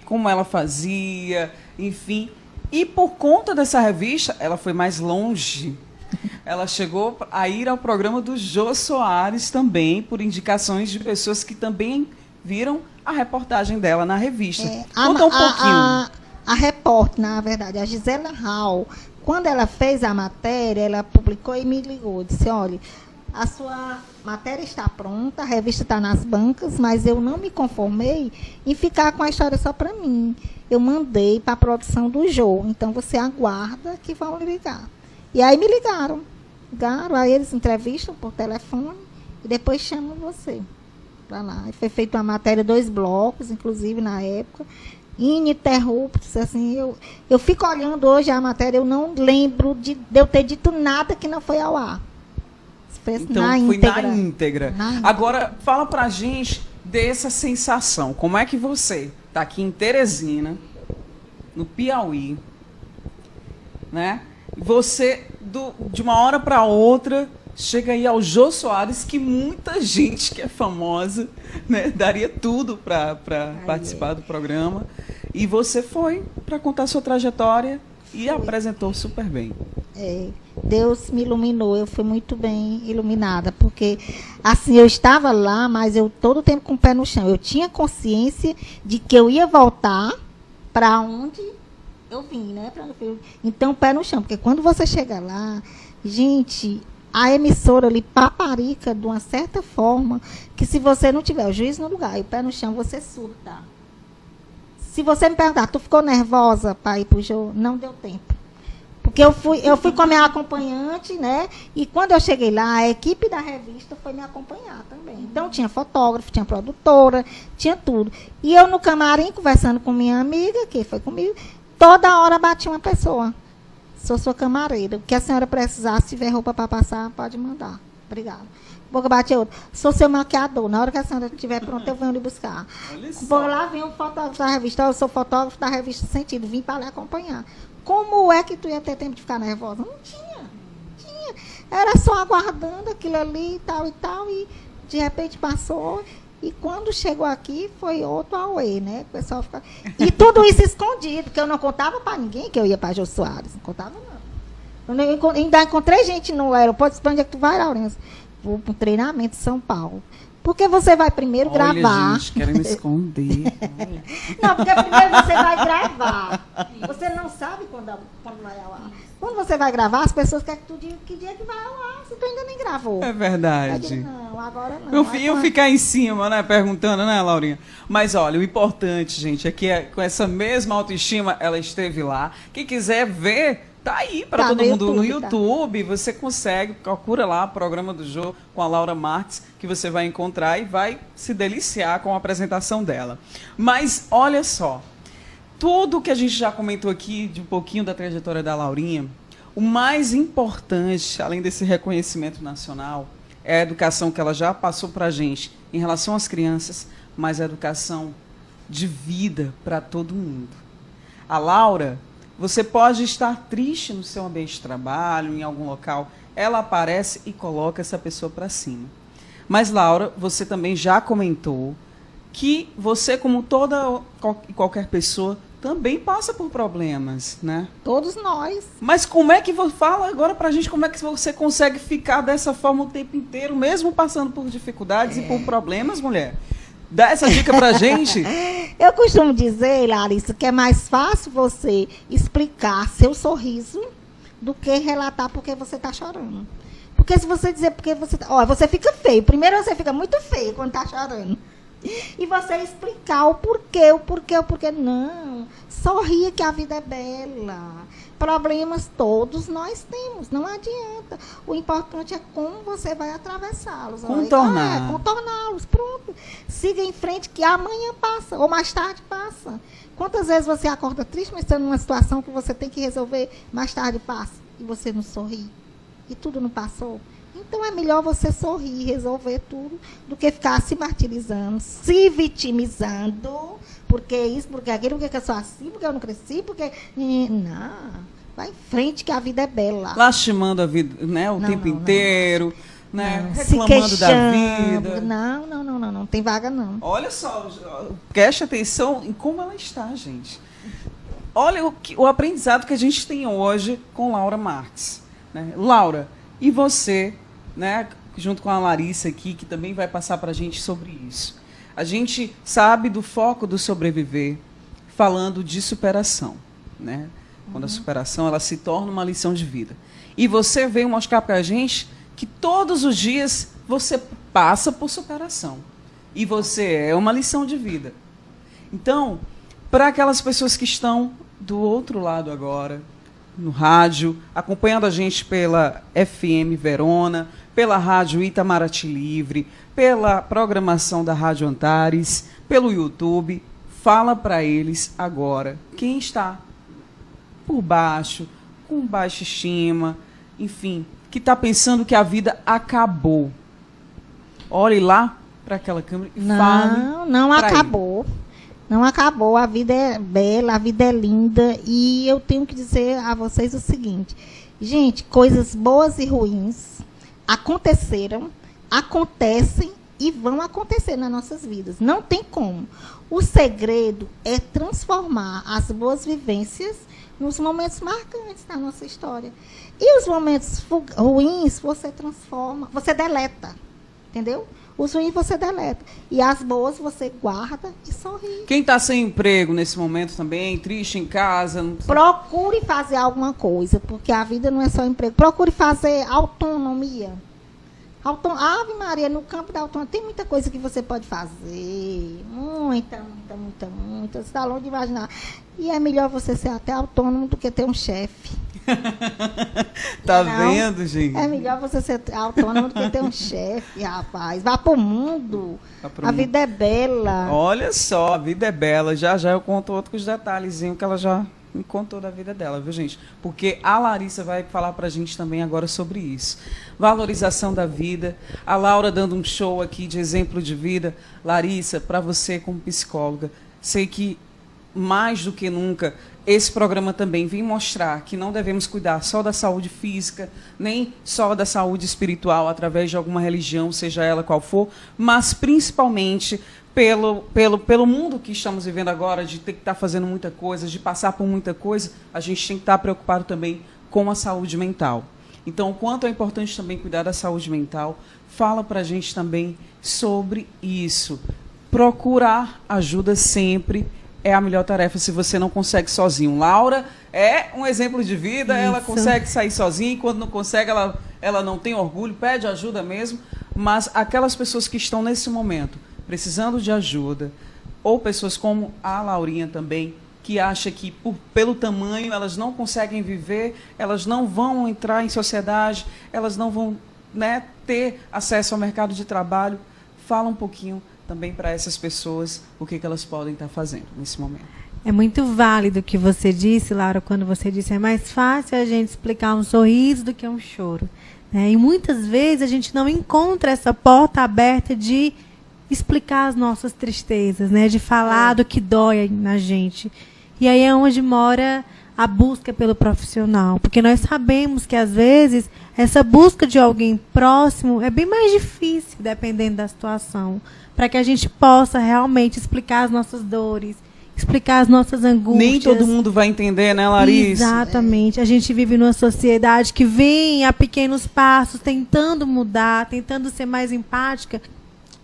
Como ela fazia, enfim. E por conta dessa revista, ela foi mais longe. Ela chegou a ir ao programa do Jô Soares também, por indicações de pessoas que também viram a reportagem dela na revista. Conta um pouquinho. A repórter, na verdade, a Gisela Hall, quando ela fez a matéria, ela publicou e me ligou, disse, olha, a sua matéria está pronta, a revista está nas bancas, mas eu não me conformei em ficar com a história só para mim. Eu mandei para a produção do Jô, então você aguarda que vão ligar. E aí me ligaram, aí eles entrevistam por telefone e depois chamam você para lá. E foi feita uma matéria, 2 blocos, inclusive na época, ininterruptos, assim, eu fico olhando hoje a matéria, eu não lembro de eu ter dito nada que não foi ao ar. Então, foi na íntegra. Agora, fala pra gente dessa sensação. Como é que você tá aqui em Teresina, no Piauí, né? Você, de uma hora para outra, chega aí ao Jô Soares, que muita gente que é famosa, né, daria tudo para participar do programa. E você foi para contar sua trajetória e apresentou super bem. Deus me iluminou, eu fui muito bem iluminada, porque assim, eu estava lá, mas eu todo o tempo com o pé no chão. Eu tinha consciência de que eu ia voltar para onde eu vim, né? Então, pé no chão, porque quando você chega lá, gente, a emissora ali paparica de uma certa forma, que se você não tiver o juiz no lugar e o pé no chão, você surta. Se você me perguntar, tu ficou nervosa para ir pro jogo? Não deu tempo. Porque eu fui com a minha acompanhante, né? E quando eu cheguei lá, a equipe da revista foi me acompanhar também. Então, tinha fotógrafo, tinha produtora, tinha tudo. E eu no camarim, conversando com minha amiga, que foi comigo, toda hora batia uma pessoa. Sou sua camareira. O que a senhora precisar, se tiver roupa para passar, pode mandar. Obrigada. Boca bate outra. Sou seu maquiador. Na hora que a senhora estiver pronta, eu venho lhe buscar. Por lá vem um fotógrafo da revista. Eu sou fotógrafo da revista Sentido. Vim para lhe acompanhar. Como é que tu ia ter tempo de ficar nervosa? Não tinha. Era só aguardando aquilo ali e tal. E de repente passou. E quando chegou aqui, foi outro auê, né? O pessoal fica... E tudo isso escondido, porque eu não contava para ninguém que eu ia para Jô Soares. Não contava, não. Eu ainda encontrei gente no aeroporto. Onde é que tu vai, Laurence? Vou para um treinamento em São Paulo. Porque você vai primeiro gravar. Gente, querem me esconder. Não, porque primeiro você vai gravar. Você não sabe quando vai ao ar. Quando você vai gravar, as pessoas querem que tu diga que dia que vai ao ar. Se tu ainda nem gravou. É verdade. Eu digo, não, agora não. Eu ficar em cima, né, perguntando, né, Laurinha? Mas olha, o importante, gente, é que com essa mesma autoestima, ela esteve lá. Quem quiser ver, tá aí para todo mundo no YouTube. Tá. Você consegue, procura lá o programa do Jô com a Laura Marques, que você vai encontrar e vai se deliciar com a apresentação dela. Mas olha só, tudo que a gente já comentou aqui de um pouquinho da trajetória da Laurinha, o mais importante, além desse reconhecimento nacional, é a educação que ela já passou para a gente em relação às crianças, mas a educação de vida para todo mundo. A Laura, você pode estar triste no seu ambiente de trabalho, em algum local, ela aparece e coloca essa pessoa para cima. Mas, Laura, você também já comentou que você, como toda e qualquer pessoa, também passa por problemas, né? Todos nós. Mas como é que fala agora pra gente como é que você consegue ficar dessa forma o tempo inteiro, mesmo passando por dificuldades e por problemas, mulher? Dá essa dica pra gente. Eu costumo dizer, Larissa, que é mais fácil você explicar seu sorriso do que relatar porque você está chorando. Porque se você dizer porque você... Ó, você fica feio. Primeiro você fica muito feio quando está chorando. E você explicar o porquê. Não, sorria que a vida é bela. Problemas todos nós temos, não adianta. O importante é como você vai atravessá-los. Contorná-los, pronto. Siga em frente que amanhã passa, ou mais tarde passa. Quantas vezes você acorda triste, mas está numa situação que você tem que resolver, mais tarde passa, e você não sorri, e tudo não passou? Então é melhor você sorrir, resolver tudo, do que ficar se martirizando, se vitimizando, porque isso, porque aquilo, porque eu sou assim, porque eu não cresci, porque... Não, vai em frente que a vida é bela. Lastimando a vida, né, o tempo inteiro, né, reclamando da vida. Não tem vaga não. Olha só, preste atenção em como ela está, gente. Olha o aprendizado que a gente tem hoje com Laura Marques. Né? Laura, e você... Né, junto com a Larissa aqui, que também vai passar para a gente sobre isso. A gente sabe do foco do sobreviver, falando de superação. Né? Quando a superação ela se torna uma lição de vida. E você veio mostrar para a gente que todos os dias você passa por superação. E você é uma lição de vida. Então, para aquelas pessoas que estão do outro lado agora, no rádio, acompanhando a gente pela FM Verona, pela rádio Itamaraty Livre, pela programação da Rádio Antares, pelo YouTube. Fala para eles agora quem está por baixo, com baixa estima, enfim, que está pensando que a vida acabou. Olhe lá para aquela câmera e fale. Não pra acabou. Não acabou. A vida é bela, a vida é linda. E eu tenho que dizer a vocês o seguinte. Gente, coisas boas e ruins aconteceram, acontecem e vão acontecer nas nossas vidas. Não tem como. O segredo é transformar as boas vivências nos momentos marcantes da nossa história. E os momentos ruins você transforma, você deleta. Entendeu? Os ruins você deleta. E as boas você guarda e sorri. Quem está sem emprego nesse momento também, triste em casa... Procure fazer alguma coisa, porque a vida não é só emprego. Procure fazer autonomia. Ave Maria, no campo da autonomia tem muita coisa que você pode fazer. Muita. Você está longe de imaginar. E é melhor você ser até autônomo do que ter um chefe. Tá vendo, gente? É melhor você ser autônomo do que ter um chefe, rapaz. Vá pro mundo. A vida é bela. Olha só, a vida é bela. Já eu conto outros detalhezinhos que ela já me contou da vida dela, viu, gente? Porque a Larissa vai falar pra gente também agora sobre isso. Valorização da vida. A Laura dando um show aqui de exemplo de vida. Larissa, para você como psicóloga, sei que mais do que nunca esse programa também vem mostrar que não devemos cuidar só da saúde física, nem só da saúde espiritual através de alguma religião, seja ela qual for, mas principalmente pelo mundo que estamos vivendo agora, de ter que estar fazendo muita coisa, de passar por muita coisa, a gente tem que estar preocupado também com a saúde mental. Então, o quanto é importante também cuidar da saúde mental, fala para a gente também sobre isso. Procurar ajuda sempre é a melhor tarefa se você não consegue sozinho. Laura é um exemplo de vida, isso. Ela consegue sair sozinha, e quando não consegue, ela não tem orgulho, pede ajuda mesmo, mas aquelas pessoas que estão nesse momento precisando de ajuda, ou pessoas como a Laurinha também, que acha que pelo tamanho elas não conseguem viver, elas não vão entrar em sociedade, elas não vão, né, ter acesso ao mercado de trabalho, fala um pouquinho também para essas pessoas o que elas podem estar fazendo nesse momento. É muito válido o que você disse, Laura, quando você disse é mais fácil a gente explicar um sorriso do que um choro. Né? E muitas vezes a gente não encontra essa porta aberta de explicar as nossas tristezas, né? De falar do que dói na gente. E aí é onde mora a busca pelo profissional. Porque nós sabemos que, às vezes, essa busca de alguém próximo é bem mais difícil, dependendo da situação, para que a gente possa realmente explicar as nossas dores, explicar as nossas angústias. Nem todo mundo vai entender, né, Larissa? Exatamente. A gente vive numa sociedade que vem a pequenos passos, tentando mudar, tentando ser mais empática,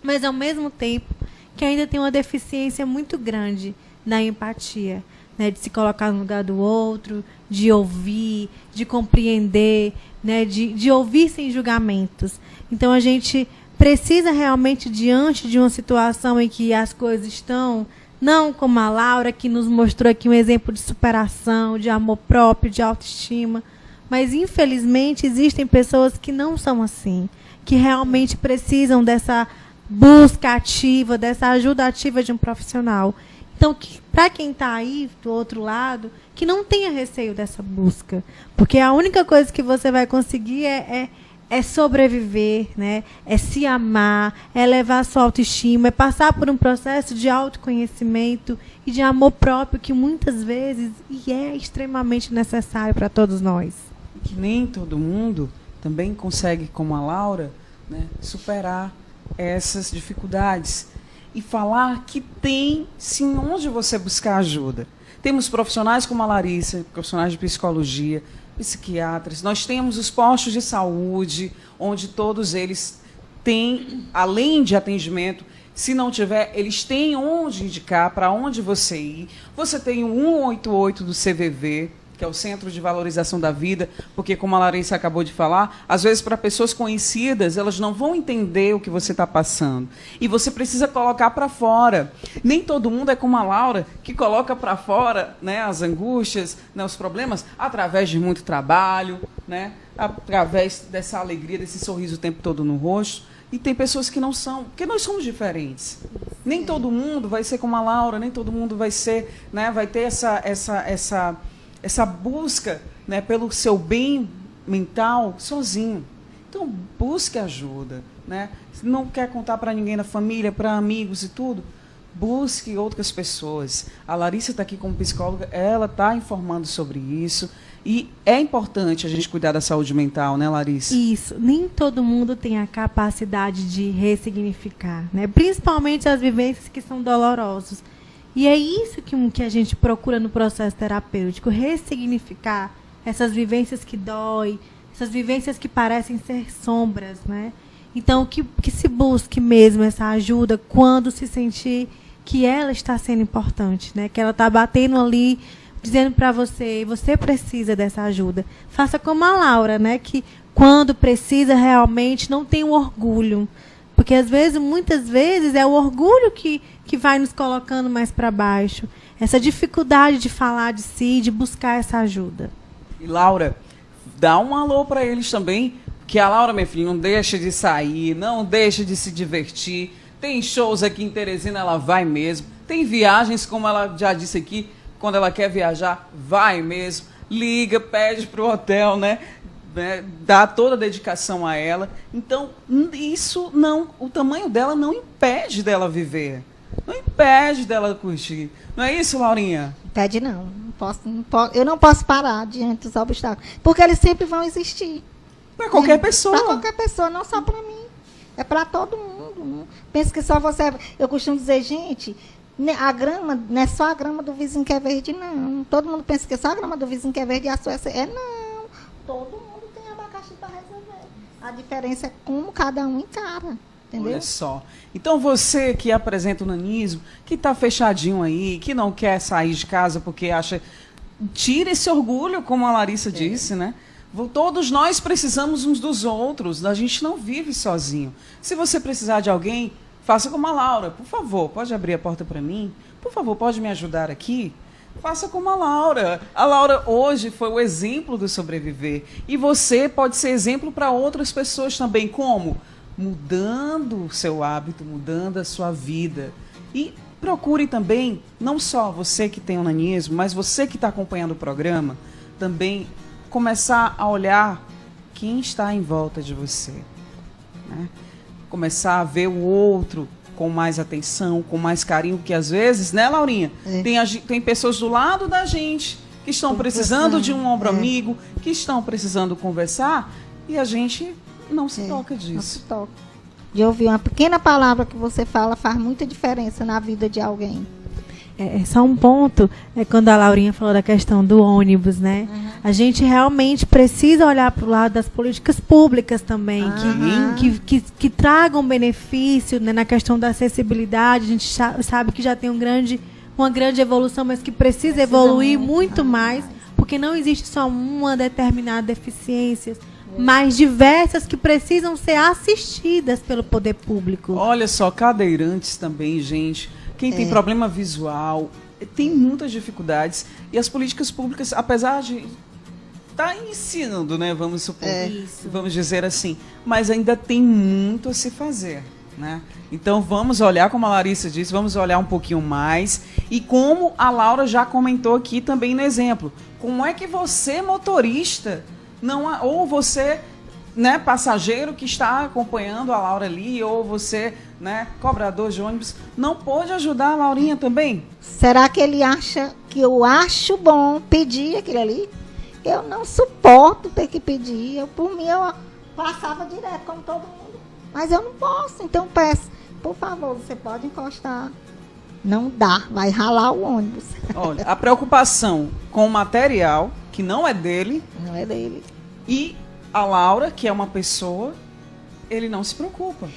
mas, ao mesmo tempo, que ainda tem uma deficiência muito grande na empatia, né, de se colocar no lugar do outro, de ouvir, de compreender, né, de ouvir sem julgamentos. Então, a gente precisa realmente, diante de uma situação em que as coisas estão, não como a Laura, que nos mostrou aqui um exemplo de superação, de amor próprio, de autoestima, mas, infelizmente, existem pessoas que não são assim, que realmente precisam dessa busca ativa, dessa ajuda ativa de um profissional. Então, para quem está aí do outro lado, que não tenha receio dessa busca, porque a única coisa que você vai conseguir é sobreviver, né? É se amar, é elevar a sua autoestima, é passar por um processo de autoconhecimento e de amor próprio que muitas vezes é extremamente necessário para todos nós. Que nem todo mundo também consegue, como a Laura, né, superar essas dificuldades e falar que tem sim onde você buscar ajuda. Temos profissionais como a Larissa, profissionais de psicologia, psiquiatras, nós temos os postos de saúde, onde todos eles têm, além de atendimento, se não tiver, eles têm onde indicar, para onde você ir. Você tem o 188 do CVV, que é o Centro de Valorização da Vida, porque, como a Larissa acabou de falar, às vezes, para pessoas conhecidas, elas não vão entender o que você está passando. E você precisa colocar para fora. Nem todo mundo é como a Laura, que coloca para fora, né, as angústias, né, os problemas, através de muito trabalho, né, através dessa alegria, desse sorriso o tempo todo no rosto. E tem pessoas que não são, porque nós somos diferentes. Nem todo mundo vai ser como a Laura, nem todo mundo vai ser, né, vai ter essa busca, né, pelo seu bem mental sozinho. Então, busque ajuda, né? Se não quer contar para ninguém na família, para amigos e tudo, busque outras pessoas. A Larissa está aqui como psicóloga, ela está informando sobre isso. E é importante a gente cuidar da saúde mental, né, Larissa? Isso. Nem todo mundo tem a capacidade de ressignificar, né? Principalmente as vivências que são dolorosas. E é isso que a gente procura no processo terapêutico, ressignificar essas vivências que doem, essas vivências que parecem ser sombras, né? Então, que se busque mesmo essa ajuda quando se sentir que ela está sendo importante, né? Que ela está batendo ali, dizendo para você precisa dessa ajuda. Faça como a Laura, né? Que quando precisa realmente não tem o orgulho. Porque muitas vezes é o orgulho que vai nos colocando mais para baixo. Essa dificuldade de falar de si, de buscar essa ajuda. E Laura, dá um alô para eles também, que a Laura, minha filha, não deixa de sair, não deixa de se divertir. Tem shows aqui em Teresina, ela vai mesmo. Tem viagens, como ela já disse aqui, quando ela quer viajar, vai mesmo. Liga, pede para o hotel, né? Dá toda a dedicação a ela. Então, isso não, o tamanho dela não impede dela viver. Não impede dela curtir. Não é isso, Laurinha? Impede não. Eu não posso parar diante dos obstáculos. Porque eles sempre vão existir. Para qualquer pessoa. Para qualquer pessoa, não só para mim. É para todo mundo. Pensa que só você... Eu costumo dizer, gente, a grama, não é só a grama do vizinho que é verde, não. Todo mundo pensa que é só a grama do vizinho que é verde e a sua é não. Todo mundo tem abacaxi para resolver. A diferença é como cada um encara. Entendeu? Olha só. Então você que apresenta o nanismo, que está fechadinho aí, que não quer sair de casa porque acha... Tira esse orgulho, como a Larissa disse, né? Todos nós precisamos uns dos outros. A gente não vive sozinho. Se você precisar de alguém, faça como a Laura. Por favor, pode abrir a porta para mim? Por favor, pode me ajudar aqui? Faça como a Laura. A Laura hoje foi o exemplo do sobreviver. E você pode ser exemplo para outras pessoas também. Como? Mudando o seu hábito, mudando a sua vida. E procure também, não só você que tem o nanismo, mas você que está acompanhando o programa, também começar a olhar quem está em volta de você. Né? Começar a ver o outro com mais atenção, com mais carinho, porque às vezes, né, Laurinha? Tem pessoas do lado da gente que estão precisando de um ombro amigo, que estão precisando conversar, e a gente não se toca disso. Não se toca. De ouvir uma pequena palavra que você fala faz muita diferença na vida de alguém. Só um ponto, quando a Laurinha falou da questão do ônibus, né? Uhum. A gente realmente precisa olhar para o lado das políticas públicas também, que tragam benefício, né, na questão da acessibilidade. A gente sabe que já tem uma grande evolução, mas que precisa evoluir muito mais, porque não existe só uma determinada deficiência, mas diversas que precisam ser assistidas pelo poder público. Olha só, cadeirantes também, gente. Quem tem problema visual, tem muitas dificuldades. E as políticas públicas, apesar de estar iniciando, né, vamos supor, vamos dizer assim, mas ainda tem muito a se fazer. Né? Então vamos olhar, como a Larissa disse, vamos olhar um pouquinho mais. E como a Laura já comentou aqui também no exemplo, como é que você, motorista, ou você, né, passageiro que está acompanhando a Laura ali, ou você, né, cobrador de ônibus, não pode ajudar a Laurinha também? Será que ele acha que eu acho bom pedir aquilo ali? Eu não suporto ter que pedir. Por mim, eu passava direto, como todo mundo. Mas eu não posso, então peço, por favor, você pode encostar. Não dá, vai ralar o ônibus. Olha, a preocupação com o material, que não é dele. Não é dele. E a Laura, que é uma pessoa, ele não se preocupa.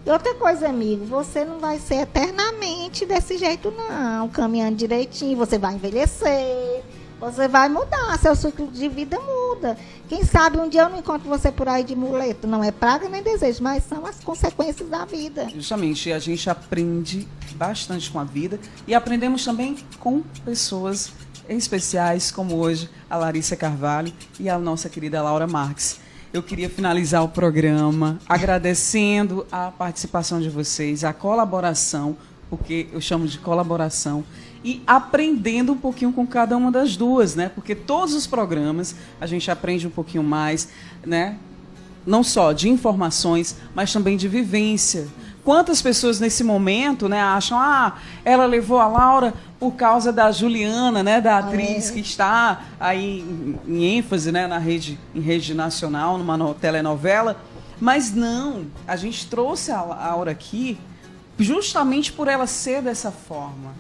E outra coisa, amigo, você não vai ser eternamente desse jeito, não. Caminhando direitinho, você vai envelhecer, Você vai mudar, seu ciclo de vida muda. Quem sabe um dia eu não encontro você por aí de muleta. Não é praga nem desejo, mas são as consequências da vida. Justamente, a gente aprende bastante com a vida e aprendemos também com pessoas especiais, como hoje a Larissa Carvalho e a nossa querida Laura Marques. Eu queria finalizar o programa agradecendo a participação de vocês, a colaboração, porque eu chamo de colaboração, e aprendendo um pouquinho com cada uma das duas, né? Porque todos os programas a gente aprende um pouquinho mais, né? Não só de informações, mas também de vivência. Quantas pessoas nesse momento, né, acham, ela levou a Laura por causa da Juliana, né, da atriz que está aí em ênfase, né, em rede nacional, numa telenovela. Mas não, a gente trouxe a Laura aqui justamente por ela ser dessa forma,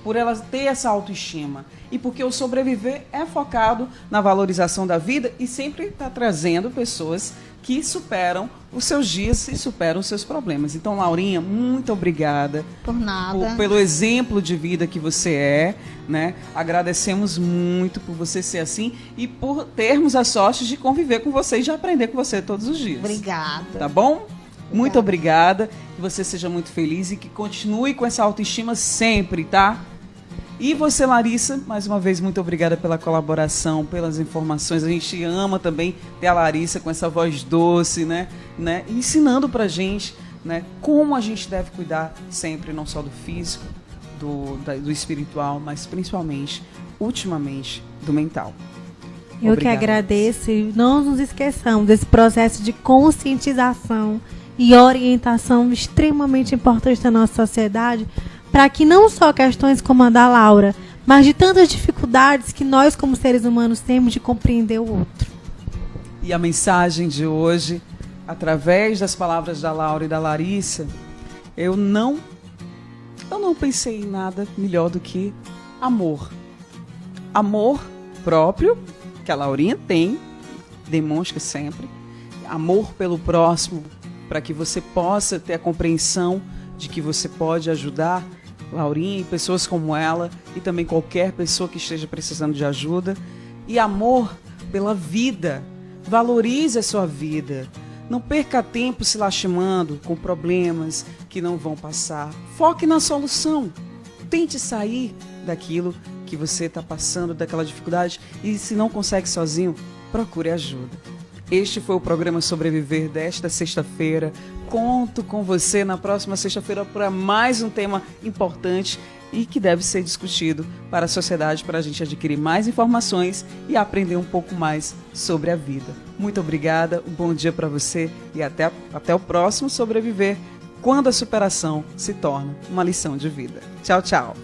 por ela ter essa autoestima. E porque o Sobreviver é focado na valorização da vida e sempre está trazendo pessoas que superam os seus dias e superam os seus problemas. Então, Laurinha, muito obrigada. Por nada. Pelo exemplo de vida que você é, né? Agradecemos muito por você ser assim e por termos a sorte de conviver com você e de aprender com você todos os dias. Obrigada. Tá bom? Muito obrigada. Que você seja muito feliz e que continue com essa autoestima sempre, tá? E você, Larissa, mais uma vez, muito obrigada pela colaboração, pelas informações. A gente ama também ter a Larissa com essa voz doce, né? Ensinando pra gente, né, como a gente deve cuidar sempre, não só do físico, do espiritual, mas principalmente, ultimamente, do mental. Eu que agradeço e não nos esqueçamos desse processo de conscientização e orientação extremamente importante da nossa sociedade, para que não só questões como a da Laura, mas de tantas dificuldades que nós como seres humanos temos de compreender o outro. E a mensagem de hoje, através das palavras da Laura e da Larissa, eu não pensei em nada melhor do que amor. Amor próprio, que a Laurinha tem, demonstra sempre. Amor pelo próximo, para que você possa ter a compreensão de que você pode ajudar Laurinha e pessoas como ela e também qualquer pessoa que esteja precisando de ajuda. E amor pela vida. Valorize a sua vida. Não perca tempo se lastimando com problemas que não vão passar. Foque na solução. Tente sair daquilo que você está passando, daquela dificuldade. E se não consegue sozinho, procure ajuda. Este foi o programa Sobreviver desta sexta-feira. Conto com você na próxima sexta-feira para mais um tema importante e que deve ser discutido para a sociedade, para a gente adquirir mais informações e aprender um pouco mais sobre a vida. Muito obrigada, um bom dia para você e até o próximo Sobreviver, quando a superação se torna uma lição de vida. Tchau, tchau.